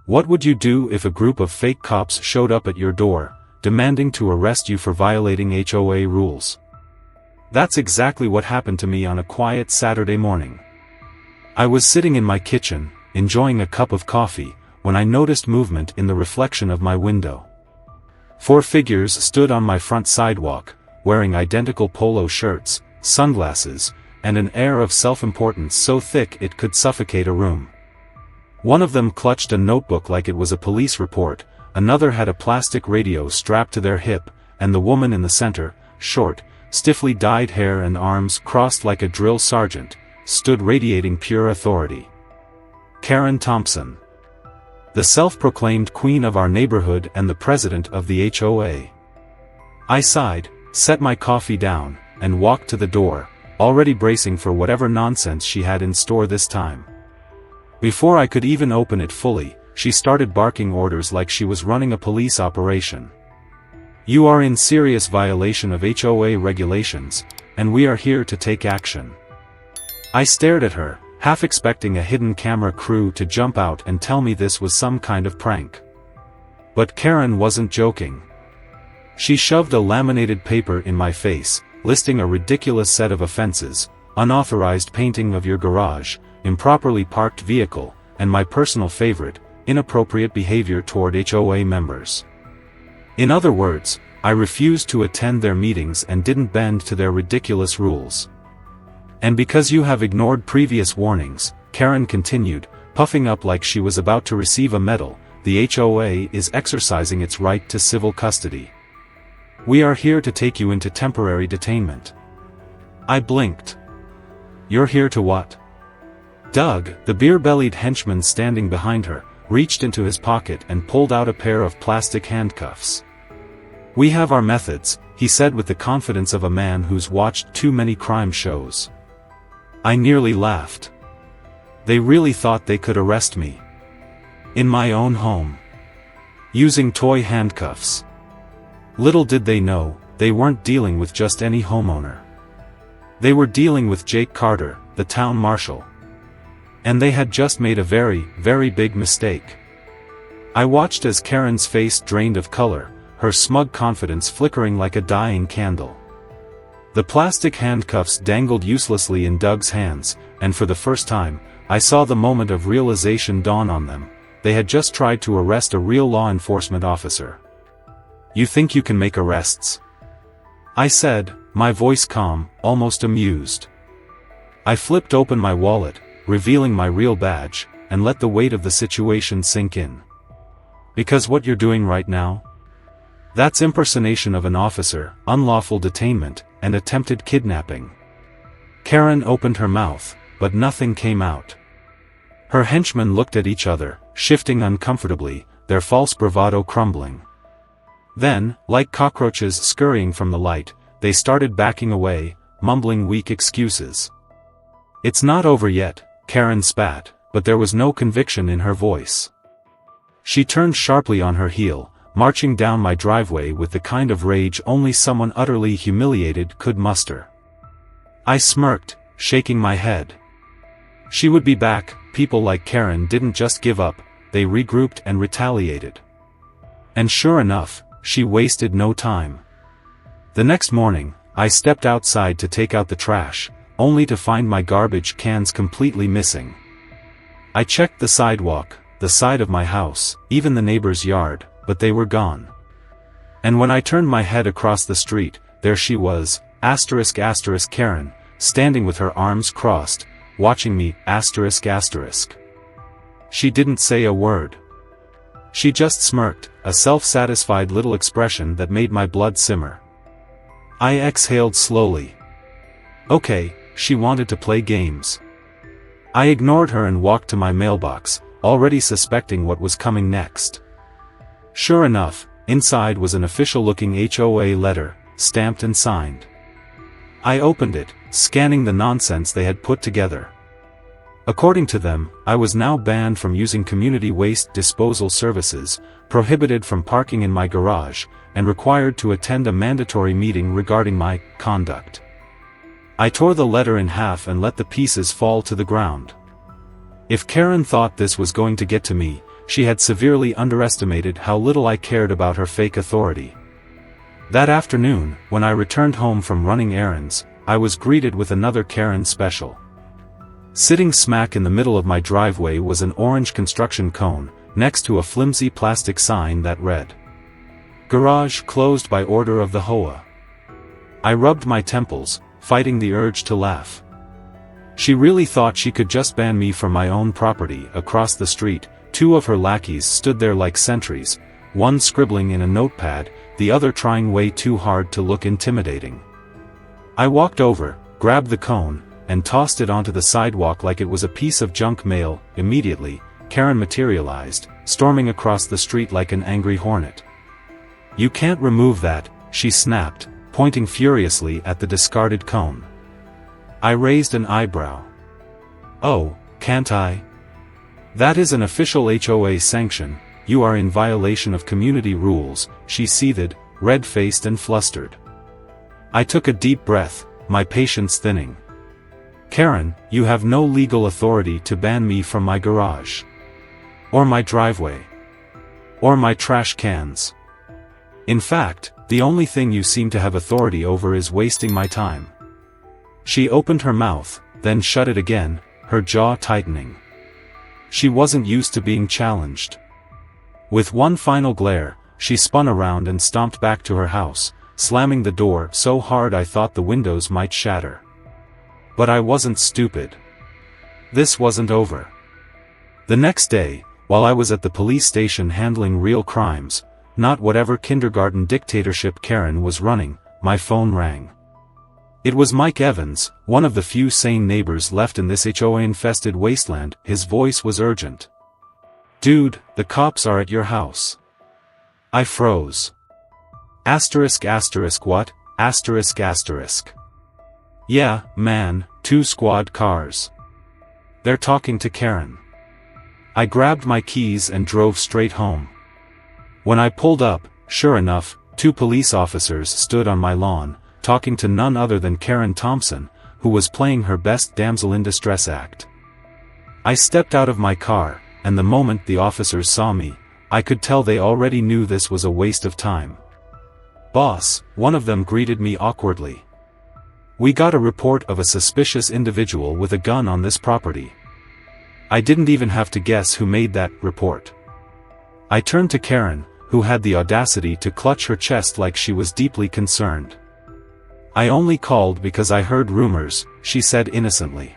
What would you do if a group of fake cops showed up at your door, demanding to arrest you for violating HOA rules? That's exactly what happened to me on a quiet Saturday morning. I was sitting in my kitchen, enjoying a cup of coffee, when I noticed movement in the reflection of my window. 4 figures stood on my front sidewalk, wearing identical polo shirts, sunglasses, and an air of self-importance so thick it could suffocate a room. One of them clutched a notebook like it was a police report, another had a plastic radio strapped to their hip, and the woman in the center, short, stiffly dyed hair and arms crossed like a drill sergeant, stood radiating pure authority. Karen Thompson. The self-proclaimed queen of our neighborhood and the president of the HOA. I sighed, set my coffee down, and walked to the door, already bracing for whatever nonsense she had in store this time. Before I could even open it fully, she started barking orders like she was running a police operation. You are in serious violation of HOA regulations, and we are here to take action. I stared at her, half expecting a hidden camera crew to jump out and tell me this was some kind of prank. But Karen wasn't joking. She shoved a laminated paper in my face, listing a ridiculous set of offenses: unauthorized painting of your garage, improperly parked vehicle, and my personal favorite, inappropriate behavior toward HOA members. In other words, I refused to attend their meetings and didn't bend to their ridiculous rules. And because you have ignored previous warnings, Karen continued, puffing up like she was about to receive a medal, the HOA is exercising its right to civil custody. We are here to take you into temporary detainment. I blinked. You're here to what? Doug, the beer-bellied henchman standing behind her, reached into his pocket and pulled out a pair of plastic handcuffs. We have our methods, he said with the confidence of a man who's watched too many crime shows. I nearly laughed. They really thought they could arrest me. In my own home. Using toy handcuffs. Little did they know, they weren't dealing with just any homeowner. They were dealing with Jake Carter, the town marshal. And they had just made a very, very big mistake. I watched as Karen's face drained of color, her smug confidence flickering like a dying candle. The plastic handcuffs dangled uselessly in Doug's hands, and for the first time, I saw the moment of realization dawn on them. They had just tried to arrest a real law enforcement officer. You think you can make arrests? I said, my voice calm, almost amused. I flipped open my wallet, revealing my real badge, and let the weight of the situation sink in. Because what you're doing right now? That's impersonation of an officer, unlawful detainment, and attempted kidnapping. Karen opened her mouth, but nothing came out. Her henchmen looked at each other, shifting uncomfortably, their false bravado crumbling. Then, like cockroaches scurrying from the light, they started backing away, mumbling weak excuses. It's not over yet, Karen spat, but there was no conviction in her voice. She turned sharply on her heel, marching down my driveway with the kind of rage only someone utterly humiliated could muster. I smirked, shaking my head. She would be back. People like Karen didn't just give up, they regrouped and retaliated. And sure enough, she wasted no time. The next morning, I stepped outside to take out the trash, only to find my garbage cans completely missing. I checked the sidewalk, the side of my house, even the neighbor's yard, but they were gone. And when I turned my head across the street, there she was, *** Karen, standing with her arms crossed, watching me, ***. She didn't say a word. She just smirked, a self-satisfied little expression that made my blood simmer. I exhaled slowly. Okay, she wanted to play games. I ignored her and walked to my mailbox, already suspecting what was coming next. Sure enough, inside was an official-looking HOA letter, stamped and signed. I opened it, scanning the nonsense they had put together. According to them, I was now banned from using community waste disposal services, prohibited from parking in my garage, and required to attend a mandatory meeting regarding my conduct. I tore the letter in half and let the pieces fall to the ground. If Karen thought this was going to get to me, she had severely underestimated how little I cared about her fake authority. That afternoon, when I returned home from running errands, I was greeted with another Karen special. Sitting smack in the middle of my driveway was an orange construction cone, next to a flimsy plastic sign that read, "Garage closed by order of the HOA." I rubbed my temples, fighting the urge to laugh. She really thought she could just ban me from my own property. Across the street, two of her lackeys stood there like sentries, one scribbling in a notepad, the other trying way too hard to look intimidating. I walked over, grabbed the cone, and tossed it onto the sidewalk like it was a piece of junk mail. Immediately, Karen materialized, storming across the street like an angry hornet. "You can't remove that," she snapped, pointing furiously at the discarded cone. I raised an eyebrow. "Oh, can't I? That is an official HOA sanction, you are in violation of community rules," she seethed, red-faced and flustered. I took a deep breath, my patience thinning. "Karen, you have no legal authority to ban me from my garage. Or my driveway. Or my trash cans. In fact, the only thing you seem to have authority over is wasting my time." She opened her mouth, then shut it again, her jaw tightening. She wasn't used to being challenged. With one final glare, she spun around and stomped back to her house, slamming the door so hard I thought the windows might shatter. But I wasn't stupid. This wasn't over. The next day, while I was at the police station handling real crimes, not whatever kindergarten dictatorship Karen was running, my phone rang. It was Mike Evans, one of the few sane neighbors left in this HOA-infested wasteland. His voice was urgent. "Dude, the cops are at your house." I froze. What? "Yeah, man, 2 squad cars. They're talking to Karen." I grabbed my keys and drove straight home. When I pulled up, sure enough, 2 police officers stood on my lawn, talking to none other than Karen Thompson, who was playing her best damsel in distress act. I stepped out of my car, and the moment the officers saw me, I could tell they already knew this was a waste of time. "Boss," one of them greeted me awkwardly. "We got a report of a suspicious individual with a gun on this property." I didn't even have to guess who made that report. I turned to Karen, who had the audacity to clutch her chest like she was deeply concerned. "I only called because I heard rumors," she said innocently.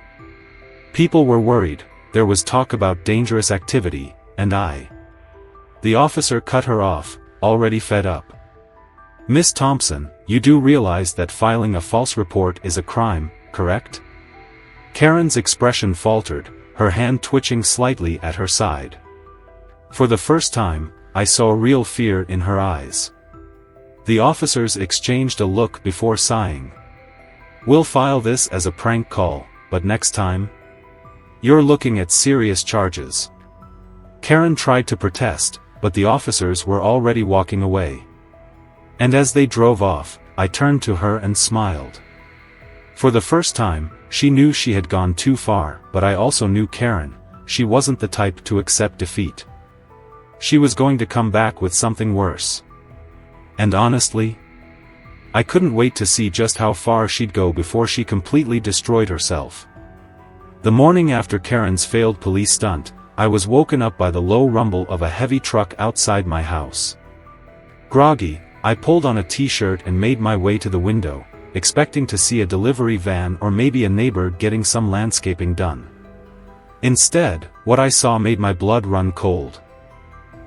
"People were worried, there was talk about dangerous activity, and I..." The officer cut her off, already fed up. "Miss Thompson, you do realize that filing a false report is a crime, correct?" Karen's expression faltered, her hand twitching slightly at her side. For the first time, I saw real fear in her eyes. The officers exchanged a look before sighing. "We'll file this as a prank call, but next time? You're looking at serious charges." Karen tried to protest, but the officers were already walking away. And as they drove off, I turned to her and smiled. For the first time, she knew she had gone too far, but I also knew Karen, she wasn't the type to accept defeat. She was going to come back with something worse. And honestly, I couldn't wait to see just how far she'd go before she completely destroyed herself. The morning after Karen's failed police stunt, I was woken up by the low rumble of a heavy truck outside my house. Groggy, I pulled on a t-shirt and made my way to the window, expecting to see a delivery van or maybe a neighbor getting some landscaping done. Instead, what I saw made my blood run cold.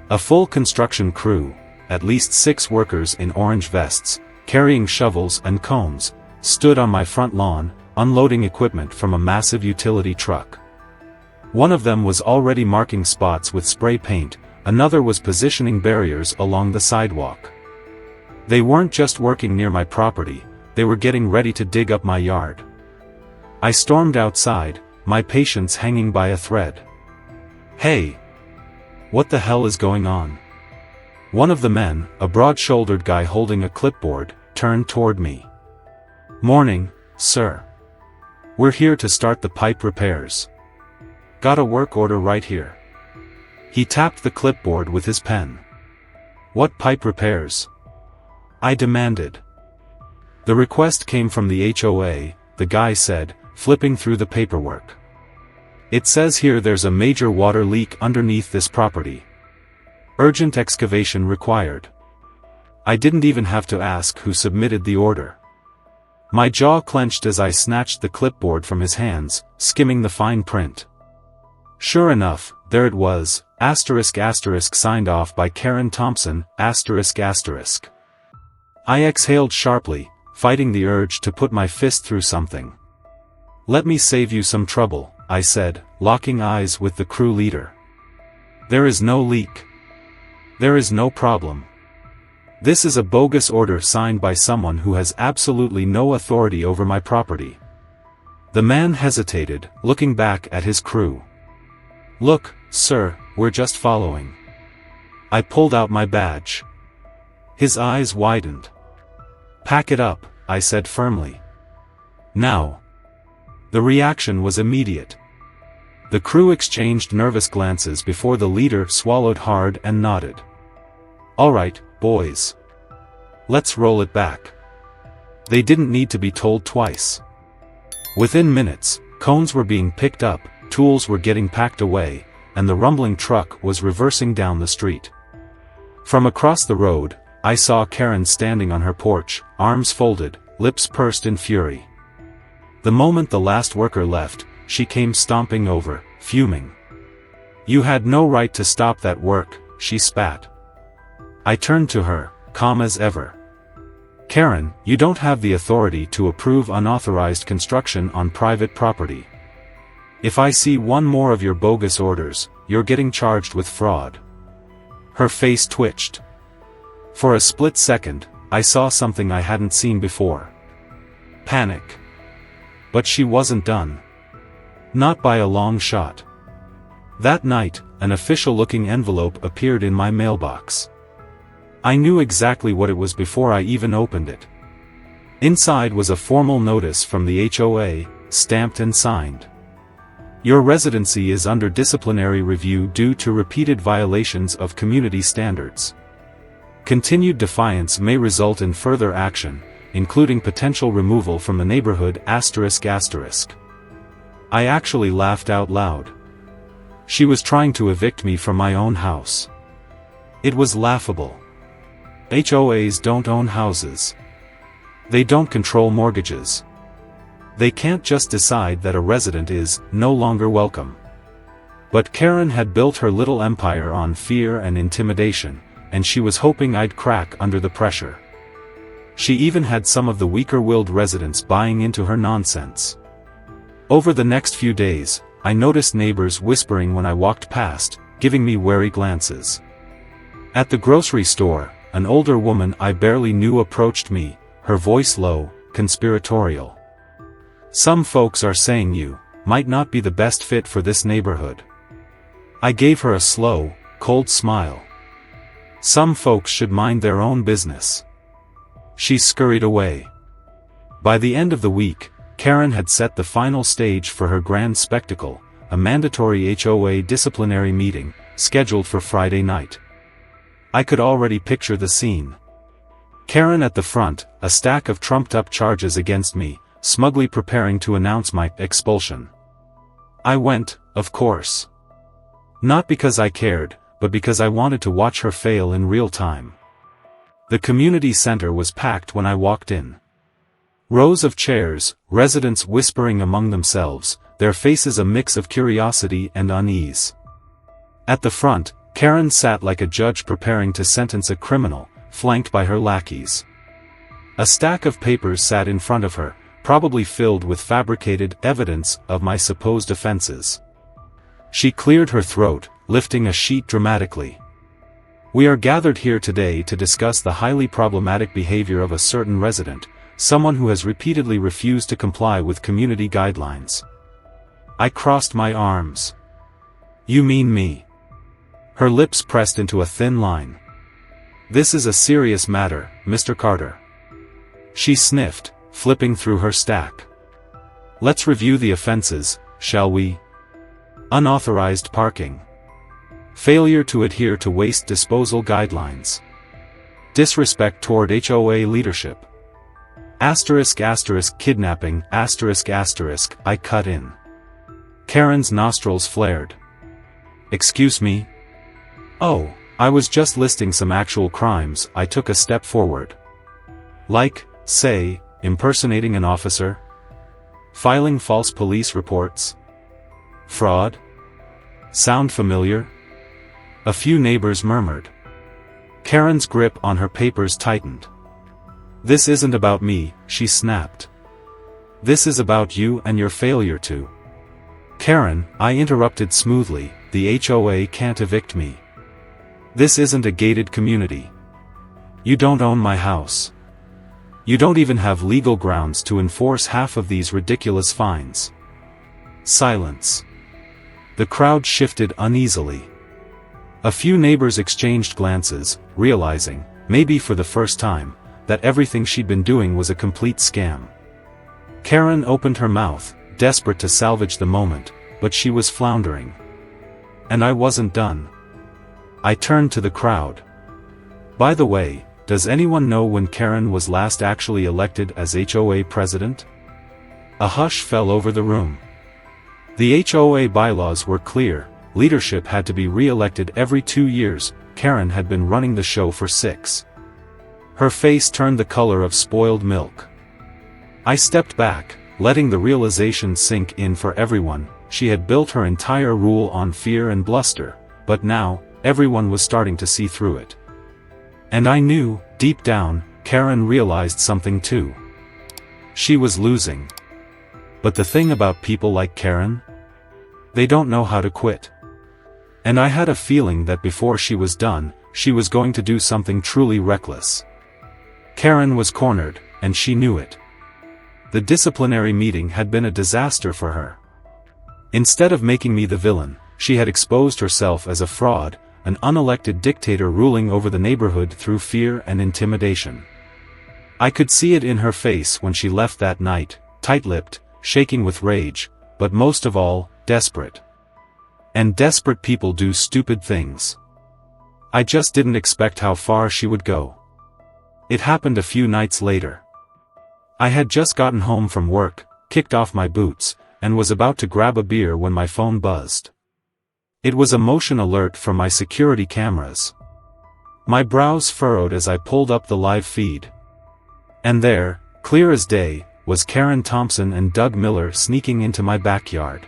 A full construction crew, at least 6 workers in orange vests, carrying shovels and combs, stood on my front lawn, unloading equipment from a massive utility truck. One of them was already marking spots with spray paint, another was positioning barriers along the sidewalk. They weren't just working near my property, they were getting ready to dig up my yard. I stormed outside, my patience hanging by a thread. "Hey! What the hell is going on?" One of the men, a broad-shouldered guy holding a clipboard, turned toward me. "Morning, sir. We're here to start the pipe repairs. Got a work order right here." He tapped the clipboard with his pen. "What pipe repairs?" I demanded. "The request came from the HOA," the guy said, flipping through the paperwork. "It says here there's a major water leak underneath this property. Urgent excavation required." I didn't even have to ask who submitted the order. My jaw clenched as I snatched the clipboard from his hands, skimming the fine print. Sure enough, there it was, ***, signed off by Karen Thompson, ***. I exhaled sharply, fighting the urge to put my fist through something. "Let me save you some trouble," I said, locking eyes with the crew leader. "There is no leak. There is no problem. This is a bogus order signed by someone who has absolutely no authority over my property." The man hesitated, looking back at his crew. "Look, sir, we're just following." I pulled out my badge. His eyes widened. "Pack it up," I said firmly. "Now." The reaction was immediate. The crew exchanged nervous glances before the leader swallowed hard and nodded. "All right, boys. Let's roll it back." They didn't need to be told twice. Within minutes, cones were being picked up, tools were getting packed away, and the rumbling truck was reversing down the street. From across the road, I saw Karen standing on her porch, arms folded, lips pursed in fury. The moment the last worker left, she came stomping over, fuming. "You had no right to stop that work," she spat. I turned to her, calm as ever. "Karen, you don't have the authority to approve unauthorized construction on private property. If I see one more of your bogus orders, you're getting charged with fraud." Her face twitched. For a split second, I saw something I hadn't seen before. Panic. But she wasn't done. Not by a long shot. That night, an official-looking envelope appeared in my mailbox. I knew exactly what it was before I even opened it. Inside was a formal notice from the HOA, stamped and signed. "Your residency is under disciplinary review due to repeated violations of community standards. Continued defiance may result in further action, including potential removal from the neighborhood ***. I actually laughed out loud. She was trying to evict me from my own house. It was laughable. HOAs don't own houses. They don't control mortgages. They can't just decide that a resident is no longer welcome. But Karen had built her little empire on fear and intimidation, and she was hoping I'd crack under the pressure. She even had some of the weaker-willed residents buying into her nonsense. Over the next few days, I noticed neighbors whispering when I walked past, giving me wary glances. At the grocery store, an older woman I barely knew approached me, her voice low, conspiratorial. "Some folks are saying you might not be the best fit for this neighborhood." I gave her a slow, cold smile. "Some folks should mind their own business." She scurried away. By the end of the week, Karen had set the final stage for her grand spectacle, a mandatory HOA disciplinary meeting, scheduled for Friday night. I could already picture the scene. Karen at the front, a stack of trumped-up charges against me, smugly preparing to announce my expulsion. I went, of course. Not because I cared, but because I wanted to watch her fail in real time. The community center was packed when I walked in. Rows of chairs, residents whispering among themselves, their faces a mix of curiosity and unease. At the front, Karen sat like a judge preparing to sentence a criminal, flanked by her lackeys. A stack of papers sat in front of her, probably filled with fabricated evidence of my supposed offenses. She cleared her throat, lifting a sheet dramatically. "We are gathered here today to discuss the highly problematic behavior of a certain resident, someone who has repeatedly refused to comply with community guidelines." I crossed my arms. "You mean me?" Her lips pressed into a thin line. "This is a serious matter, Mr. Carter." She sniffed, flipping through her stack. "Let's review the offenses, shall we? Unauthorized parking. Failure to adhere to waste disposal guidelines. Disrespect toward HOA leadership. **** kidnapping ****, I cut in. Karen's nostrils flared. Excuse me? Oh, I was just listing some actual crimes. I took a step forward. Like, say, impersonating an officer? Filing false police reports? Fraud? Sound familiar? A few neighbors murmured. Karen's grip on her papers tightened. This isn't about me, she snapped. This is about you and your failure to. Karen, I interrupted smoothly, the HOA can't evict me. This isn't a gated community. You don't own my house. You don't even have legal grounds to enforce half of these ridiculous fines. Silence. The crowd shifted uneasily. A few neighbors exchanged glances, realizing, maybe for the first time, that everything she'd been doing was a complete scam. Karen opened her mouth, desperate to salvage the moment, but she was floundering. And I wasn't done. I turned to the crowd. By the way, does anyone know when Karen was last actually elected as HOA president? A hush fell over the room. The HOA bylaws were clear, leadership had to be re-elected every 2 years. Karen had been running the show for 6. Her face turned the color of spoiled milk. I stepped back, letting the realization sink in for everyone. She had built her entire rule on fear and bluster, but now, everyone was starting to see through it. And I knew, deep down, Karen realized something too. She was losing. But the thing about people like Karen? They don't know how to quit. And I had a feeling that before she was done, she was going to do something truly reckless. Karen was cornered, and she knew it. The disciplinary meeting had been a disaster for her. Instead of making me the villain, she had exposed herself as a fraud, an unelected dictator ruling over the neighborhood through fear and intimidation. I could see it in her face when she left that night, tight-lipped, shaking with rage, but most of all, desperate. And desperate people do stupid things. I just didn't expect how far she would go. It happened a few nights later. I had just gotten home from work, kicked off my boots, and was about to grab a beer when my phone buzzed. It was a motion alert from my security cameras. My brows furrowed as I pulled up the live feed. And there, clear as day, was Karen Thompson and Doug Miller sneaking into my backyard.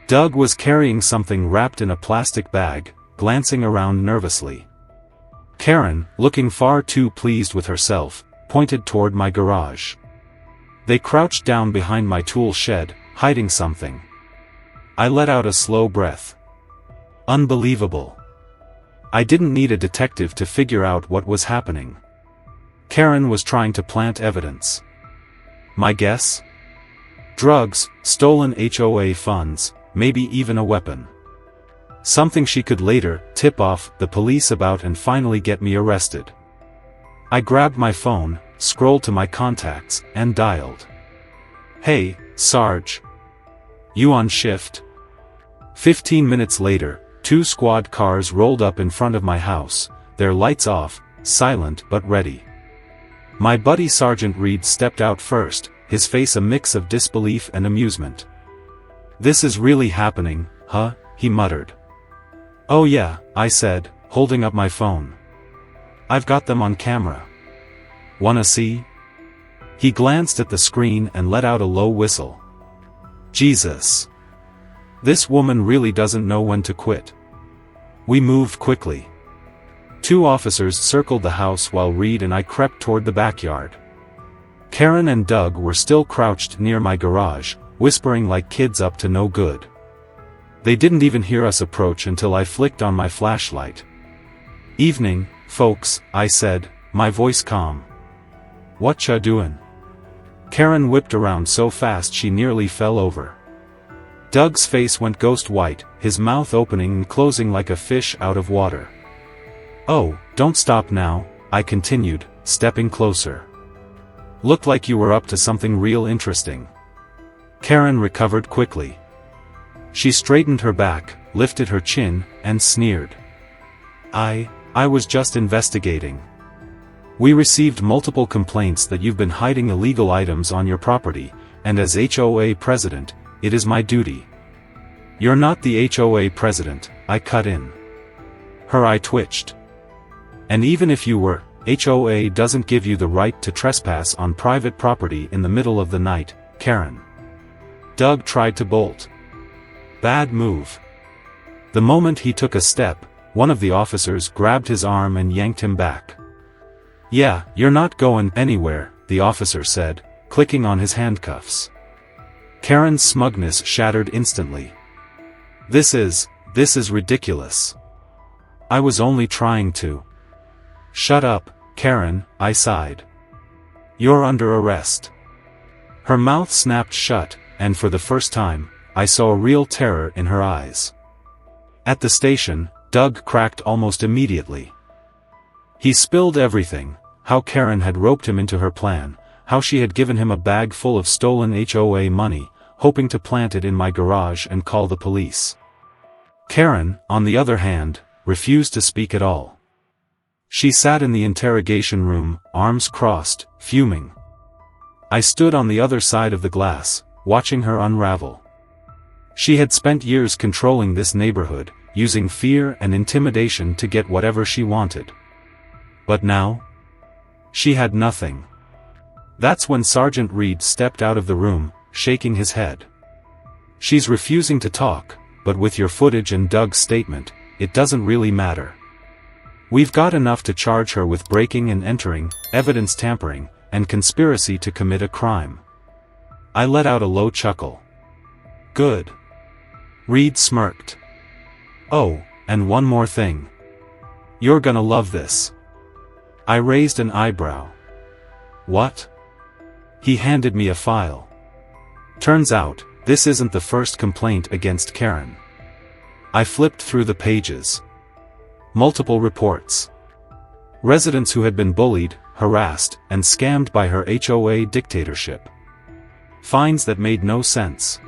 Doug was carrying something wrapped in a plastic bag, glancing around nervously. Karen, looking far too pleased with herself, pointed toward my garage. They crouched down behind my tool shed, hiding something. I let out a slow breath. Unbelievable. I didn't need a detective to figure out what was happening. Karen was trying to plant evidence. My guess? Drugs, stolen HOA funds, maybe even a weapon. Something she could later tip off the police about and finally get me arrested. I grabbed my phone, scrolled to my contacts, and dialed. Hey, Sarge. You on shift? 15 minutes later, 2 squad cars rolled up in front of my house, their lights off, silent but ready. My buddy Sergeant Reed stepped out first, his face a mix of disbelief and amusement. This is really happening, huh? He muttered. Oh yeah, I said, holding up my phone. I've got them on camera. Wanna see? He glanced at the screen and let out a low whistle. Jesus. This woman really doesn't know when to quit. We moved quickly. 2 officers circled the house while Reed and I crept toward the backyard. Karen and Doug were still crouched near my garage, whispering like kids up to no good. They didn't even hear us approach until I flicked on my flashlight. Evening, folks, I said, my voice calm. Whatcha doin'? Karen whipped around so fast she nearly fell over. Doug's face went ghost white, his mouth opening and closing like a fish out of water. Oh, don't stop now, I continued, stepping closer. Looked like you were up to something real interesting. Karen recovered quickly. She straightened her back, lifted her chin, and sneered. I was just investigating. We received multiple complaints that you've been hiding illegal items on your property, and as HOA president, it is my duty. You're not the HOA president, I cut in. Her eye twitched. And even if you were, HOA doesn't give you the right to trespass on private property in the middle of the night, Karen. Doug tried to bolt. Bad move. The moment he took a step, one of the officers grabbed his arm and yanked him back. Yeah, you're not going anywhere, the officer said, clicking on his handcuffs. Karen's smugness shattered instantly. This is ridiculous. I was only trying to. Shut up, Karen, I sighed. You're under arrest. Her mouth snapped shut, and for the first time, I saw real terror in her eyes. At the station, Doug cracked almost immediately. He spilled everything, how Karen had roped him into her plan, how she had given him a bag full of stolen HOA money, hoping to plant it in my garage and call the police. Karen, on the other hand, refused to speak at all. She sat in the interrogation room, arms crossed, fuming. I stood on the other side of the glass, watching her unravel. She had spent years controlling this neighborhood, using fear and intimidation to get whatever she wanted. But now? She had nothing. That's when Sergeant Reed stepped out of the room, shaking his head. She's refusing to talk, but with your footage and Doug's statement, it doesn't really matter. We've got enough to charge her with breaking and entering, evidence tampering, and conspiracy to commit a crime. I let out a low chuckle. Good. Reed smirked. Oh, and one more thing. You're gonna love this. I raised an eyebrow. What? He handed me a file. Turns out, this isn't the first complaint against Karen. I flipped through the pages. Multiple reports. Residents who had been bullied, harassed, and scammed by her HOA dictatorship. Fines that made no sense.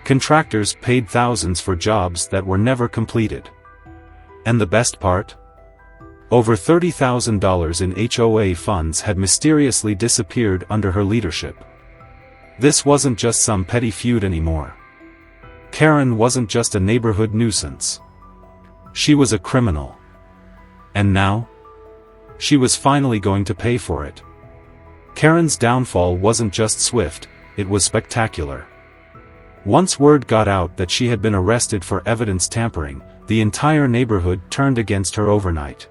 Contractors paid thousands for jobs that were never completed. And the best part? Over $30,000 in HOA funds had mysteriously disappeared under her leadership. This wasn't just some petty feud anymore. Karen wasn't just a neighborhood nuisance. She was a criminal. And now? She was finally going to pay for it. Karen's downfall wasn't just swift, it was spectacular. Once word got out that she had been arrested for evidence tampering, the entire neighborhood turned against her overnight.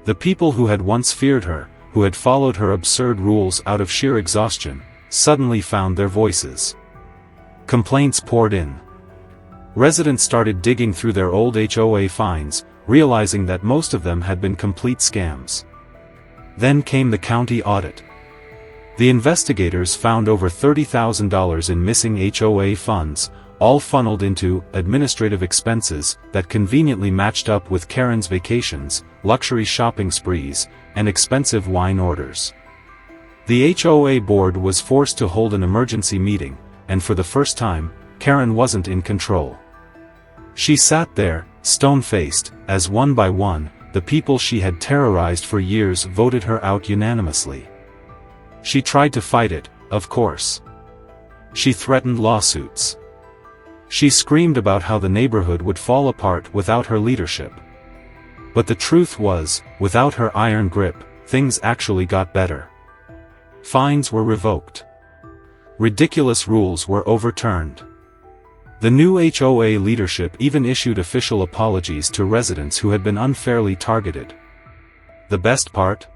The people who had once feared her, who had followed her absurd rules out of sheer exhaustion, suddenly found their voices. Complaints poured in. Residents started digging through their old HOA fines, realizing that most of them had been complete scams. Then came the county audit. The investigators found over $30,000 in missing HOA funds, all funneled into administrative expenses that conveniently matched up with Karen's vacations, luxury shopping sprees, and expensive wine orders. The HOA board was forced to hold an emergency meeting, and for the first time, Karen wasn't in control. She sat there, stone-faced, as one by one, the people she had terrorized for years voted her out unanimously. She tried to fight it, of course. She threatened lawsuits. She screamed about how the neighborhood would fall apart without her leadership. But the truth was, without her iron grip, things actually got better. Fines were revoked. Ridiculous rules were overturned. The new HOA leadership even issued official apologies to residents who had been unfairly targeted. The best part?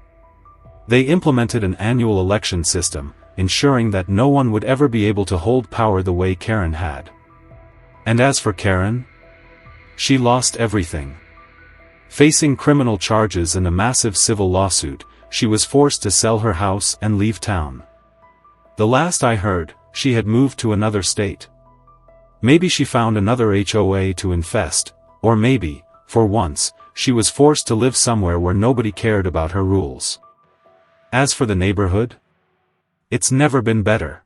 They implemented an annual election system, ensuring that no one would ever be able to hold power the way Karen had. And as for Karen? She lost everything. Facing criminal charges and a massive civil lawsuit, she was forced to sell her house and leave town. The last I heard, she had moved to another state. Maybe she found another HOA to infest, or maybe, for once, she was forced to live somewhere where nobody cared about her rules. As for the neighborhood? It's never been better.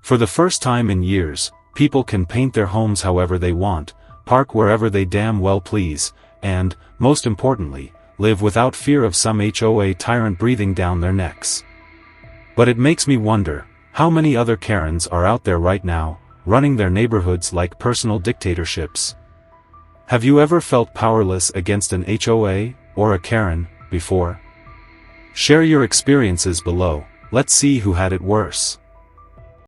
For the first time in years, people can paint their homes however they want, park wherever they damn well please, and, most importantly, live without fear of some HOA tyrant breathing down their necks. But it makes me wonder, how many other Karens are out there right now, running their neighborhoods like personal dictatorships? Have you ever felt powerless against an HOA, or a Karen, before? Share your experiences below, let's see who had it worse.